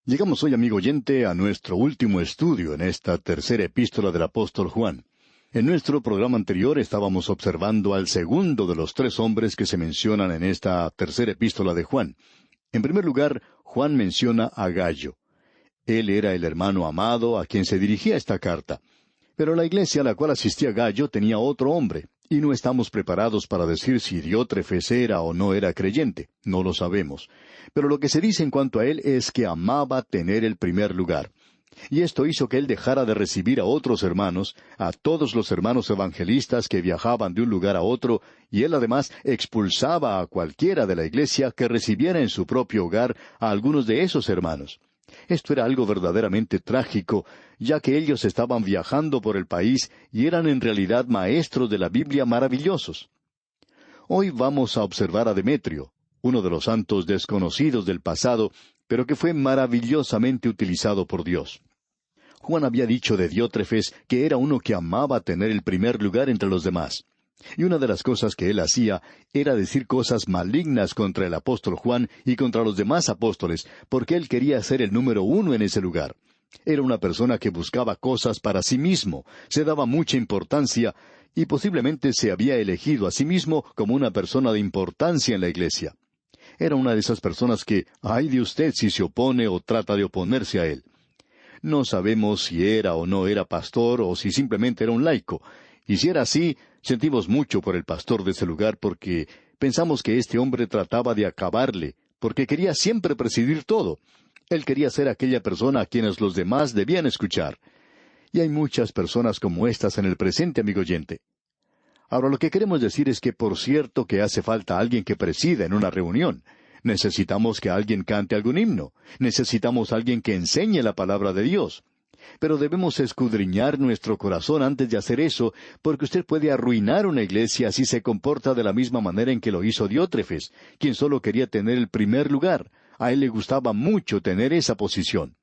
Llegamos hoy, amigo oyente, a nuestro último estudio en esta tercera epístola del apóstol Juan. En nuestro programa anterior estábamos observando al segundo de los tres hombres que se mencionan en esta tercera epístola de Juan. En primer lugar, Juan menciona a Gayo. Él era el hermano amado a quien se dirigía esta carta. Pero la iglesia a la cual asistía Gayo tenía otro hombre, y no estamos preparados para decir si Diótrefes era o no era creyente. No lo sabemos. Pero lo que se dice en cuanto a él es que amaba tener el primer lugar. Y esto hizo que él dejara de recibir a otros hermanos, a todos los hermanos evangelistas que viajaban de un lugar a otro, y él además expulsaba a cualquiera de la iglesia que recibiera en su propio hogar a algunos de esos hermanos. Esto era algo verdaderamente trágico, ya que ellos estaban viajando por el país y eran en realidad maestros de la Biblia maravillosos. Hoy vamos a observar a Demetrio, uno de los santos desconocidos del pasado, pero que fue maravillosamente utilizado por Dios. Juan había dicho de Diótrefes que era uno que amaba tener el primer lugar entre los demás. Y una de las cosas que él hacía era decir cosas malignas contra el apóstol Juan y contra los demás apóstoles, porque él quería ser el número uno en ese lugar. Era una persona que buscaba cosas para sí mismo, se daba mucha importancia, y posiblemente se había elegido a sí mismo como una persona de importancia en la iglesia. Era una de esas personas que, ay de usted si se opone o trata de oponerse a él. No sabemos si era o no era pastor o si simplemente era un laico. Y si era así, sentimos mucho por el pastor de ese lugar porque pensamos que este hombre trataba de acabarle, porque quería siempre presidir todo. Él quería ser aquella persona a quienes los demás debían escuchar. Y hay muchas personas como estas en el presente, amigo oyente. Ahora, lo que queremos decir es que por cierto que hace falta alguien que presida en una reunión. Necesitamos que alguien cante algún himno. Necesitamos alguien que enseñe la palabra de Dios. Pero debemos escudriñar nuestro corazón antes de hacer eso, porque usted puede arruinar una iglesia si se comporta de la misma manera en que lo hizo Diótrefes, quien solo quería tener el primer lugar. A él le gustaba mucho tener esa posición.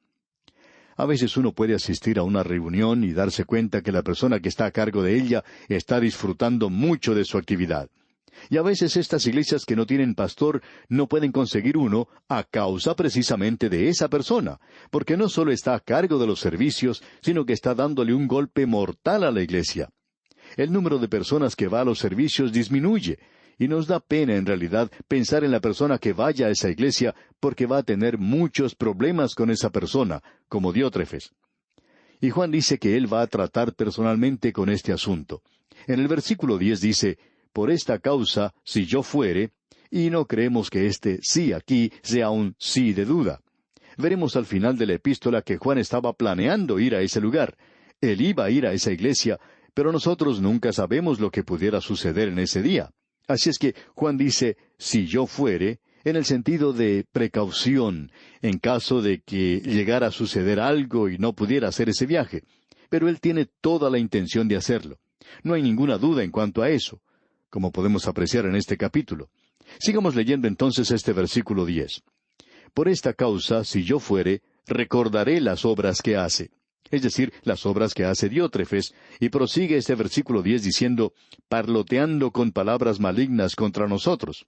A veces uno puede asistir a una reunión y darse cuenta que la persona que está a cargo de ella está disfrutando mucho de su actividad. Y a veces estas iglesias que no tienen pastor no pueden conseguir uno a causa precisamente de esa persona, porque no solo está a cargo de los servicios, sino que está dándole un golpe mortal a la iglesia. El número de personas que va a los servicios disminuye, y nos da pena en realidad pensar en la persona que vaya a esa iglesia porque va a tener muchos problemas con esa persona, como Diótrefes. Y Juan dice que él va a tratar personalmente con este asunto. En el versículo 10 dice, por esta causa, si yo fuere, y no creemos que este sí aquí sea un sí de duda. Veremos al final de la epístola que Juan estaba planeando ir a ese lugar. Él iba a ir a esa iglesia, pero nosotros nunca sabemos lo que pudiera suceder en ese día. Así es que Juan dice, si yo fuere, en el sentido de precaución, en caso de que llegara a suceder algo y no pudiera hacer ese viaje. Pero él tiene toda la intención de hacerlo. No hay ninguna duda en cuanto a eso, como podemos apreciar en este capítulo. Sigamos leyendo entonces este versículo 10. Por esta causa, si yo fuere, recordaré las obras que hace. Es decir, las obras que hace Diótrefes, y prosigue este versículo 10 diciendo, parloteando con palabras malignas contra nosotros.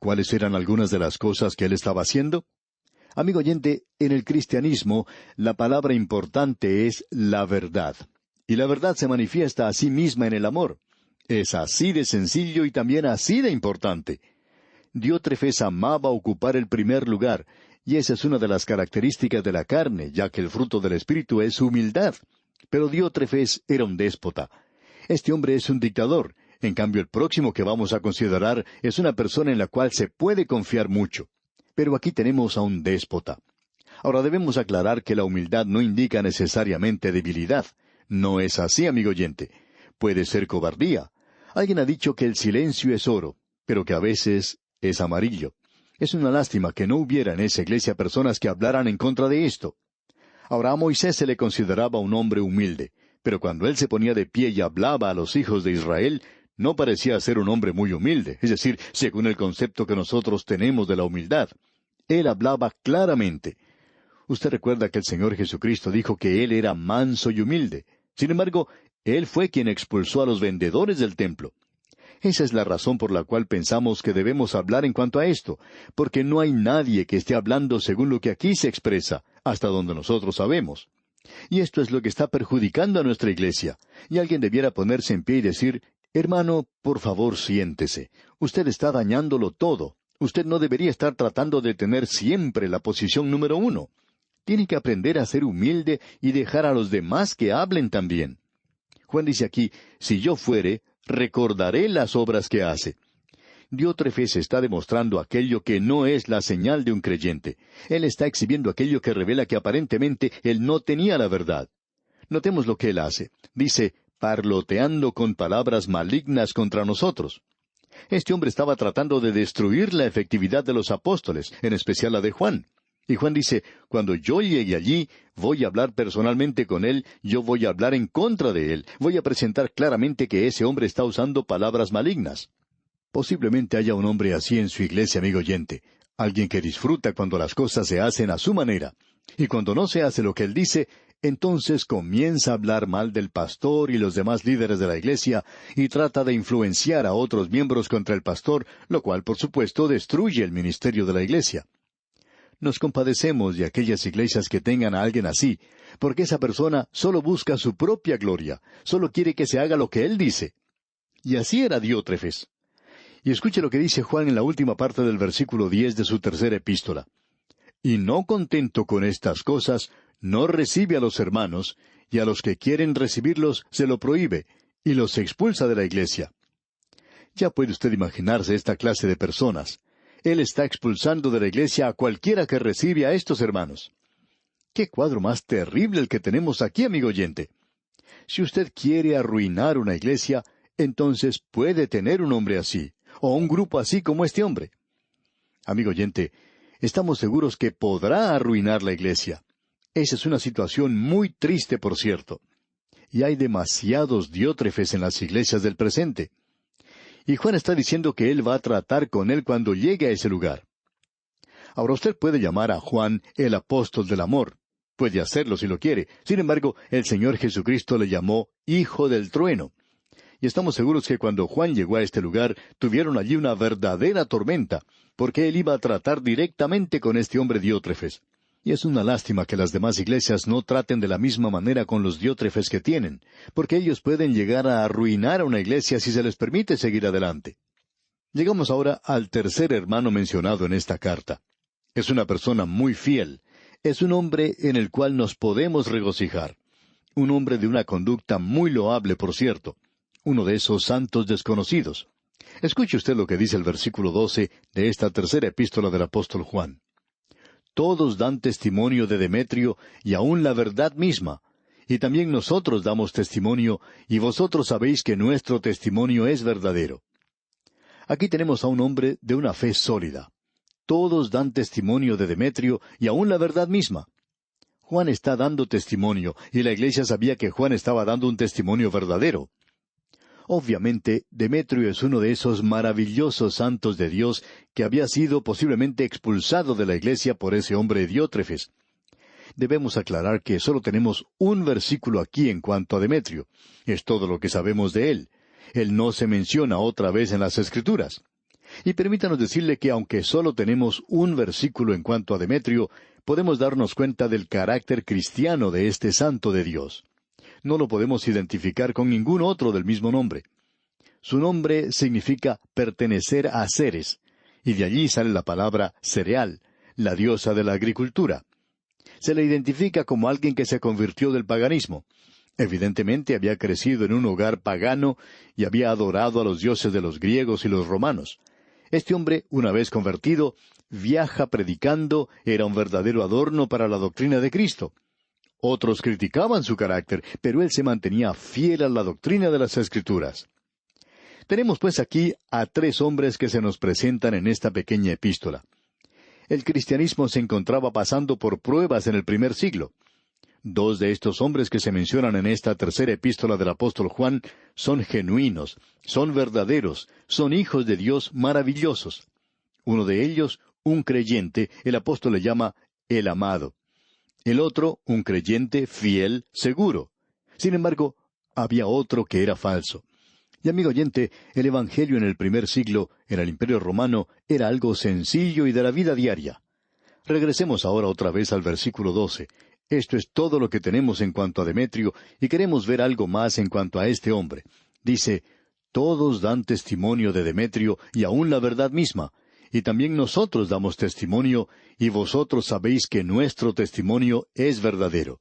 ¿Cuáles eran algunas de las cosas que él estaba haciendo? Amigo oyente, en el cristianismo, la palabra importante es la verdad. Y la verdad se manifiesta a sí misma en el amor. Es así de sencillo y también así de importante. Diótrefes amaba ocupar el primer lugar, y esa es una de las características de la carne, ya que el fruto del Espíritu es humildad. Pero Diótrefes era un déspota. Este hombre es un dictador. En cambio, el próximo que vamos a considerar es una persona en la cual se puede confiar mucho. Pero aquí tenemos a un déspota. Ahora debemos aclarar que la humildad no indica necesariamente debilidad. No es así, amigo oyente. Puede ser cobardía. Alguien ha dicho que el silencio es oro, pero que a veces es amarillo. Es una lástima que no hubiera en esa iglesia personas que hablaran en contra de esto. Ahora, a Moisés se le consideraba un hombre humilde, pero cuando él se ponía de pie y hablaba a los hijos de Israel, no parecía ser un hombre muy humilde, es decir, según el concepto que nosotros tenemos de la humildad. Él hablaba claramente. Usted recuerda que el Señor Jesucristo dijo que Él era manso y humilde. Sin embargo, Él fue quien expulsó a los vendedores del templo. Esa es la razón por la cual pensamos que debemos hablar en cuanto a esto, porque no hay nadie que esté hablando según lo que aquí se expresa, hasta donde nosotros sabemos. Y esto es lo que está perjudicando a nuestra iglesia. Y alguien debiera ponerse en pie y decir, hermano, por favor siéntese. Usted está dañándolo todo. Usted no debería estar tratando de tener siempre la posición número uno. Tiene que aprender a ser humilde y dejar a los demás que hablen también. Juan dice aquí, si yo fuere, recordaré las obras que hace. Diótrefes está demostrando aquello que no es la señal de un creyente. Él está exhibiendo aquello que revela que aparentemente él no tenía la verdad. Notemos lo que él hace. Dice, parloteando con palabras malignas contra nosotros. Este hombre estaba tratando de destruir la efectividad de los apóstoles, en especial la de Juan. Y Juan dice, cuando yo llegue allí, voy a hablar personalmente con él, yo voy a hablar en contra de él, voy a presentar claramente que ese hombre está usando palabras malignas. Posiblemente haya un hombre así en su iglesia, amigo oyente, alguien que disfruta cuando las cosas se hacen a su manera. Y cuando no se hace lo que él dice, entonces comienza a hablar mal del pastor y los demás líderes de la iglesia, y trata de influenciar a otros miembros contra el pastor, lo cual, por supuesto, destruye el ministerio de la iglesia. Nos compadecemos de aquellas iglesias que tengan a alguien así, porque esa persona solo busca su propia gloria, solo quiere que se haga lo que él dice. Y así era Diótrefes. Y escuche lo que dice Juan en la última parte del versículo 10 de su tercera epístola. Y no contento con estas cosas, no recibe a los hermanos, y a los que quieren recibirlos se lo prohíbe, y los expulsa de la iglesia. Ya puede usted imaginarse esta clase de personas. Él está expulsando de la iglesia a cualquiera que recibe a estos hermanos. ¡Qué cuadro más terrible el que tenemos aquí, amigo oyente! Si usted quiere arruinar una iglesia, entonces puede tener un hombre así, o un grupo así como este hombre. Amigo oyente, estamos seguros que podrá arruinar la iglesia. Esa es una situación muy triste, por cierto. Y hay demasiados Diótrefes en las iglesias del presente. Y Juan está diciendo que él va a tratar con él cuando llegue a ese lugar. Ahora usted puede llamar a Juan el apóstol del amor. Puede hacerlo si lo quiere. Sin embargo, el Señor Jesucristo le llamó Hijo del Trueno. Y estamos seguros que cuando Juan llegó a este lugar, tuvieron allí una verdadera tormenta, porque él iba a tratar directamente con este hombre Diótrefes. Y es una lástima que las demás iglesias no traten de la misma manera con los Diótrefes que tienen, porque ellos pueden llegar a arruinar a una iglesia si se les permite seguir adelante. Llegamos ahora al tercer hermano mencionado en esta carta. Es una persona muy fiel. Es un hombre en el cual nos podemos regocijar. Un hombre de una conducta muy loable, por cierto. Uno de esos santos desconocidos. Escuche usted lo que dice el versículo 12 de esta tercera epístola del apóstol Juan. Todos dan testimonio de Demetrio y aun la verdad misma. Y también nosotros damos testimonio, y vosotros sabéis que nuestro testimonio es verdadero. Aquí tenemos a un hombre de una fe sólida. Todos dan testimonio de Demetrio y aun la verdad misma. Juan está dando testimonio, y la iglesia sabía que Juan estaba dando un testimonio verdadero. Obviamente, Demetrio es uno de esos maravillosos santos de Dios que había sido posiblemente expulsado de la iglesia por ese hombre Diótrefes. Debemos aclarar que solo tenemos un versículo aquí en cuanto a Demetrio. Es todo lo que sabemos de él. Él no se menciona otra vez en las Escrituras. Y permítanos decirle que aunque solo tenemos un versículo en cuanto a Demetrio, podemos darnos cuenta del carácter cristiano de este santo de Dios. No lo podemos identificar con ningún otro del mismo nombre. Su nombre significa pertenecer a Ceres, y de allí sale la palabra cereal, la diosa de la agricultura. Se le identifica como alguien que se convirtió del paganismo. Evidentemente había crecido en un hogar pagano y había adorado a los dioses de los griegos y los romanos. Este hombre, una vez convertido, viaja predicando, era un verdadero adorno para la doctrina de Cristo. Otros criticaban su carácter, pero él se mantenía fiel a la doctrina de las Escrituras. Tenemos pues aquí a tres hombres que se nos presentan en esta pequeña epístola. El cristianismo se encontraba pasando por pruebas en el primer siglo. Dos de estos hombres que se mencionan en esta tercera epístola del apóstol Juan son genuinos, son verdaderos, son hijos de Dios maravillosos. Uno de ellos, un creyente, el apóstol le llama el amado. El otro, un creyente fiel, seguro. Sin embargo, había otro que era falso. Y amigo oyente, el Evangelio en el primer siglo, en el Imperio Romano, era algo sencillo y de la vida diaria. Regresemos ahora otra vez al versículo 12. Esto es todo lo que tenemos en cuanto a Demetrio, y queremos ver algo más en cuanto a este hombre. Dice, todos dan testimonio de Demetrio, y aun la verdad misma. Y también nosotros damos testimonio, y vosotros sabéis que nuestro testimonio es verdadero.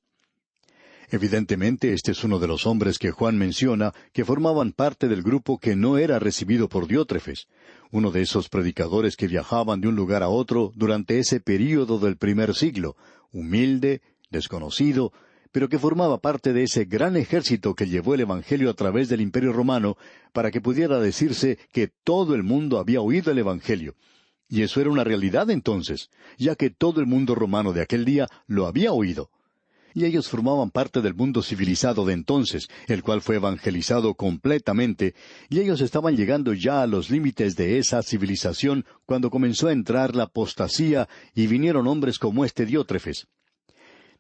Evidentemente, este es uno de los hombres que Juan menciona, que formaban parte del grupo que no era recibido por Diótrefes, uno de esos predicadores que viajaban de un lugar a otro durante ese período del primer siglo, humilde, desconocido, pero que formaba parte de ese gran ejército que llevó el Evangelio a través del Imperio Romano para que pudiera decirse que todo el mundo había oído el Evangelio. Y eso era una realidad entonces, ya que todo el mundo romano de aquel día lo había oído. Y ellos formaban parte del mundo civilizado de entonces, el cual fue evangelizado completamente, y ellos estaban llegando ya a los límites de esa civilización cuando comenzó a entrar la apostasía y vinieron hombres como este Diótrefes.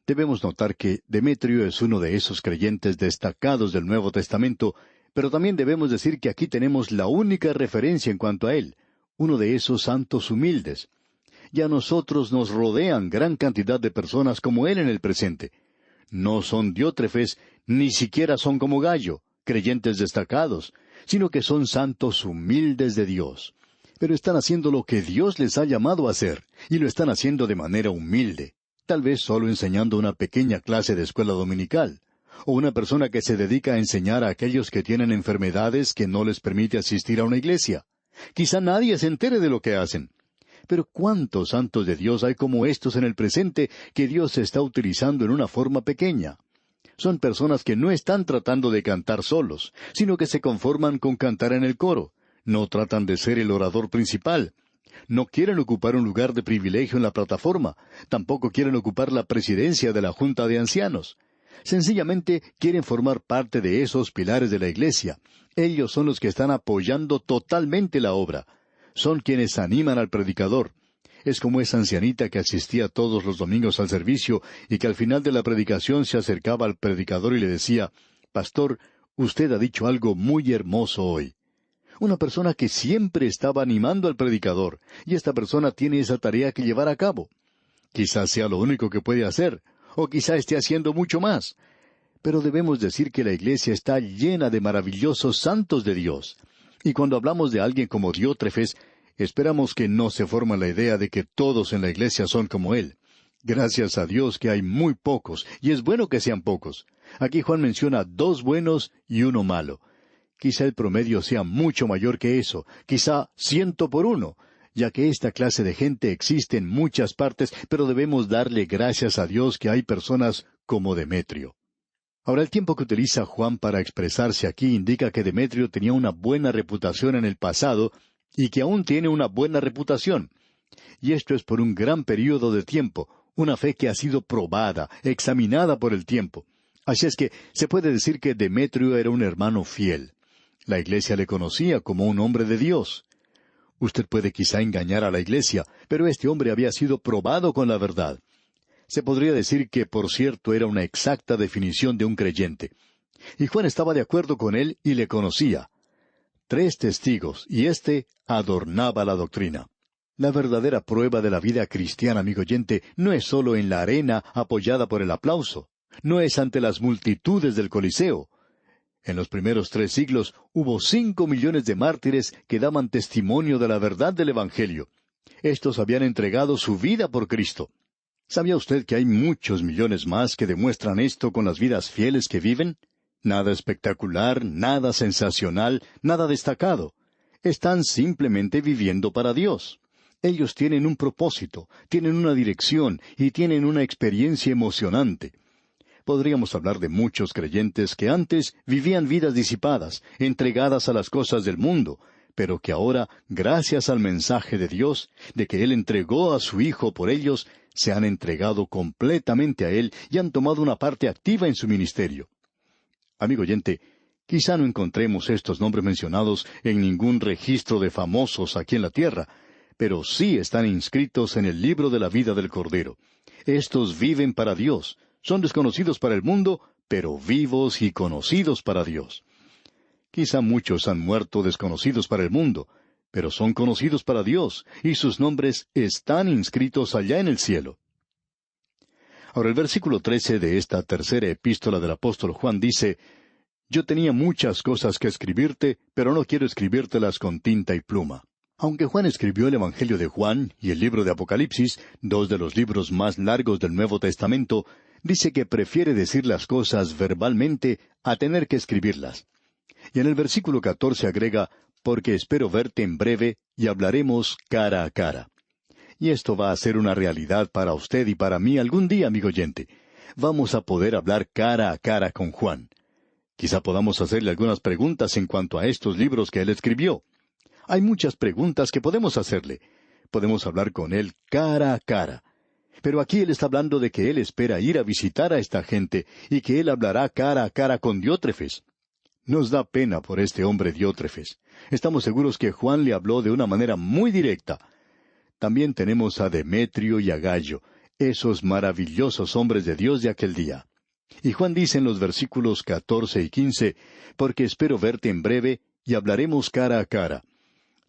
Debemos notar que Demetrio es uno de esos creyentes destacados del Nuevo Testamento, pero también debemos decir que aquí tenemos la única referencia en cuanto a él, uno de esos santos humildes. Y a nosotros nos rodean gran cantidad de personas como él en el presente. No son Diótrefes, ni siquiera son como Gallo, creyentes destacados, sino que son santos humildes de Dios. Pero están haciendo lo que Dios les ha llamado a hacer, y lo están haciendo de manera humilde, tal vez solo enseñando una pequeña clase de escuela dominical, o una persona que se dedica a enseñar a aquellos que tienen enfermedades que no les permite asistir a una iglesia. Quizá nadie se entere de lo que hacen. Pero ¿cuántos santos de Dios hay como estos en el presente que Dios está utilizando en una forma pequeña? Son personas que no están tratando de cantar solos, sino que se conforman con cantar en el coro. No tratan de ser el orador principal. No quieren ocupar un lugar de privilegio en la plataforma. Tampoco quieren ocupar la presidencia de la Junta de Ancianos. Sencillamente quieren formar parte de esos pilares de la iglesia. Ellos son los que están apoyando totalmente la obra. Son quienes animan al predicador. Es como esa ancianita que asistía todos los domingos al servicio y que al final de la predicación se acercaba al predicador y le decía, «Pastor, usted ha dicho algo muy hermoso hoy». Una persona que siempre estaba animando al predicador, y esta persona tiene esa tarea que llevar a cabo. Quizás sea lo único que puede hacer, o quizá esté haciendo mucho más. Pero debemos decir que la iglesia está llena de maravillosos santos de Dios. Y cuando hablamos de alguien como Diótrefes, esperamos que no se forma la idea de que todos en la iglesia son como él. Gracias a Dios que hay muy pocos, y es bueno que sean pocos. Aquí Juan menciona 2 buenos y 1 malo. Quizá el promedio sea mucho mayor que eso, quizá 100 por 1, ya que esta clase de gente existe en muchas partes, pero debemos darle gracias a Dios que hay personas como Demetrio. Ahora, el tiempo que utiliza Juan para expresarse aquí indica que Demetrio tenía una buena reputación en el pasado y que aún tiene una buena reputación. Y esto es por un gran período de tiempo, una fe que ha sido probada, examinada por el tiempo. Así es que se puede decir que Demetrio era un hermano fiel. La iglesia le conocía como un hombre de Dios. Usted puede quizá engañar a la iglesia, pero este hombre había sido probado con la verdad. Se podría decir que, por cierto, era una exacta definición de un creyente. Y Juan estaba de acuerdo con él y le conocía. 3 testigos, y éste adornaba la doctrina. La verdadera prueba de la vida cristiana, amigo oyente, no es solo en la arena apoyada por el aplauso, no es ante las multitudes del Coliseo. En los primeros 3 siglos hubo 5 millones de mártires que daban testimonio de la verdad del Evangelio. Estos habían entregado su vida por Cristo. ¿Sabía usted que hay muchos millones más que demuestran esto con las vidas fieles que viven? Nada espectacular, nada sensacional, nada destacado. Están simplemente viviendo para Dios. Ellos tienen un propósito, tienen una dirección y tienen una experiencia emocionante. Podríamos hablar de muchos creyentes que antes vivían vidas disipadas, entregadas a las cosas del mundo, pero que ahora, gracias al mensaje de Dios, de que Él entregó a su Hijo por ellos, se han entregado completamente a Él y han tomado una parte activa en su ministerio. Amigo oyente, quizá no encontremos estos nombres mencionados en ningún registro de famosos aquí en la tierra, pero sí están inscritos en el libro de la vida del Cordero. Estos viven para Dios, son desconocidos para el mundo, pero vivos y conocidos para Dios. Quizá muchos han muerto desconocidos para el mundo, pero son conocidos para Dios, y sus nombres están inscritos allá en el cielo. Ahora el versículo 13 de esta tercera epístola del apóstol Juan dice, Yo tenía muchas cosas que escribirte, pero no quiero escribírtelas con tinta y pluma. Aunque Juan escribió el Evangelio de Juan y el libro de Apocalipsis, dos de los libros más largos del Nuevo Testamento, dice que prefiere decir las cosas verbalmente a tener que escribirlas. Y en el versículo 14 agrega, porque espero verte en breve y hablaremos cara a cara. Y esto va a ser una realidad para usted y para mí algún día, amigo oyente. Vamos a poder hablar cara a cara con Juan. Quizá podamos hacerle algunas preguntas en cuanto a estos libros que él escribió. Hay muchas preguntas que podemos hacerle. Podemos hablar con él cara a cara. Pero aquí él está hablando de que él espera ir a visitar a esta gente y que él hablará cara a cara con Diótrefes. Nos da pena por este hombre Diótrefes. Estamos seguros que Juan le habló de una manera muy directa. También tenemos a Demetrio y a Gallo, esos maravillosos hombres de Dios de aquel día. Y Juan dice en los versículos 14 y 15, porque espero verte en breve y hablaremos cara a cara.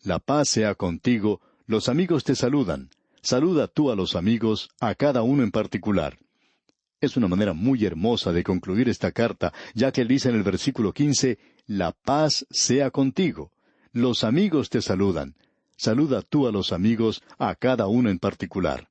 La paz sea contigo, los amigos te saludan. Saluda tú a los amigos, a cada uno en particular. Es una manera muy hermosa de concluir esta carta, ya que él dice en el versículo 15, la paz sea contigo. Los amigos te saludan. Saluda tú a los amigos, a cada uno en particular.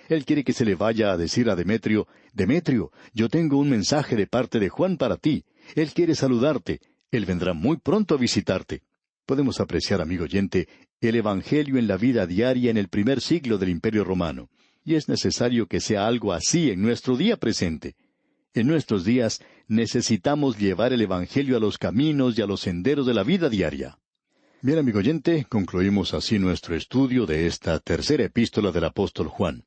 Él quiere que se le vaya a decir a Demetrio, Demetrio, yo tengo un mensaje de parte de Juan para ti. Él quiere saludarte. Él vendrá muy pronto a visitarte. Podemos apreciar, amigo oyente, el Evangelio en la vida diaria en el primer siglo del Imperio Romano. Y es necesario que sea algo así en nuestro día presente. En nuestros días necesitamos llevar el Evangelio a los caminos y a los senderos de la vida diaria. Bien, amigo oyente, concluimos así nuestro estudio de esta tercera epístola del apóstol Juan.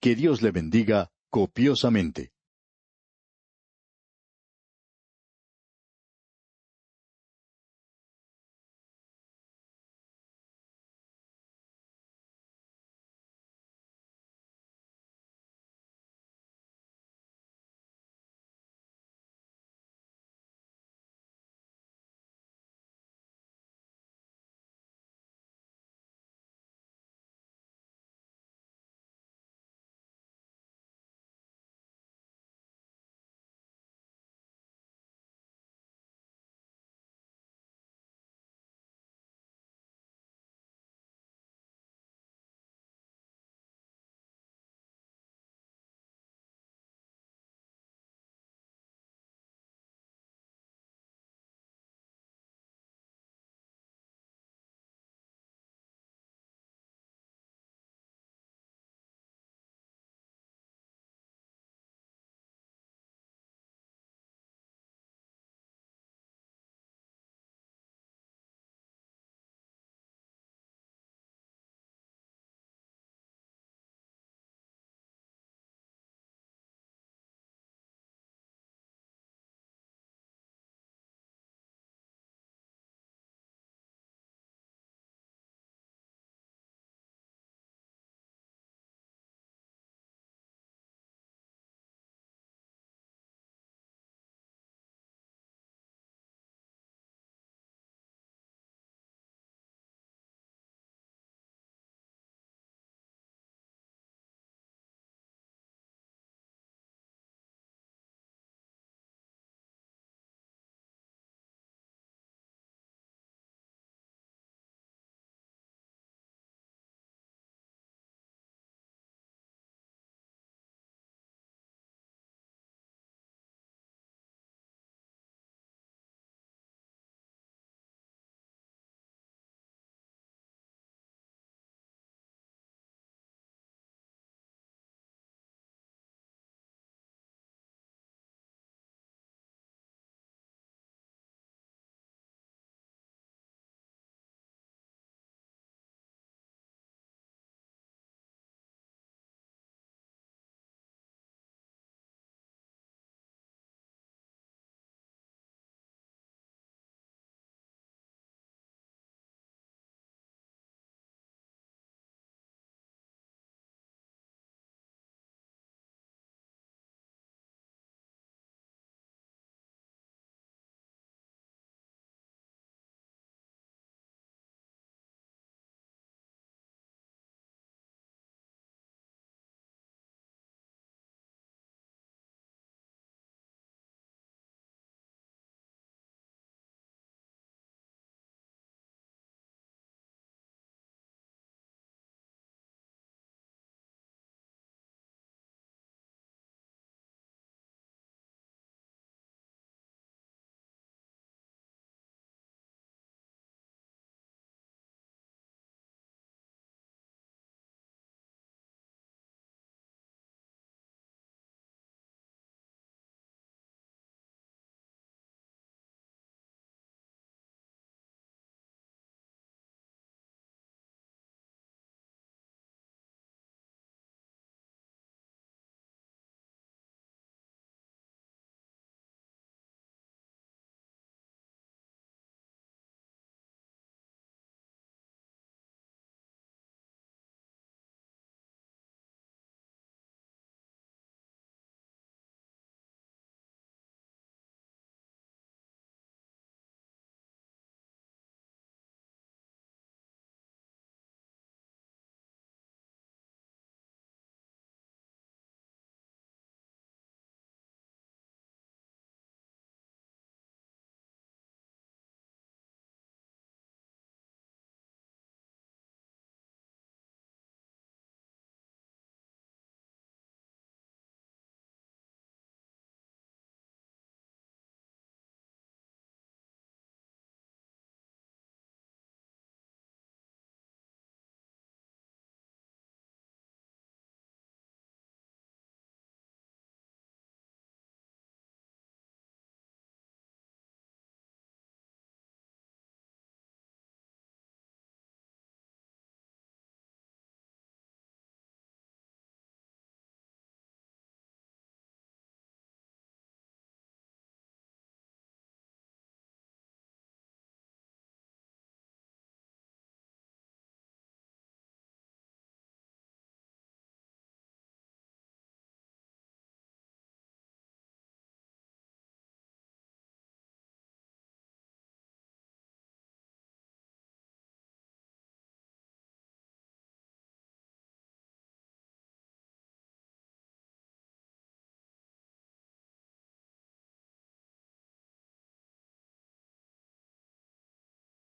Que Dios le bendiga copiosamente.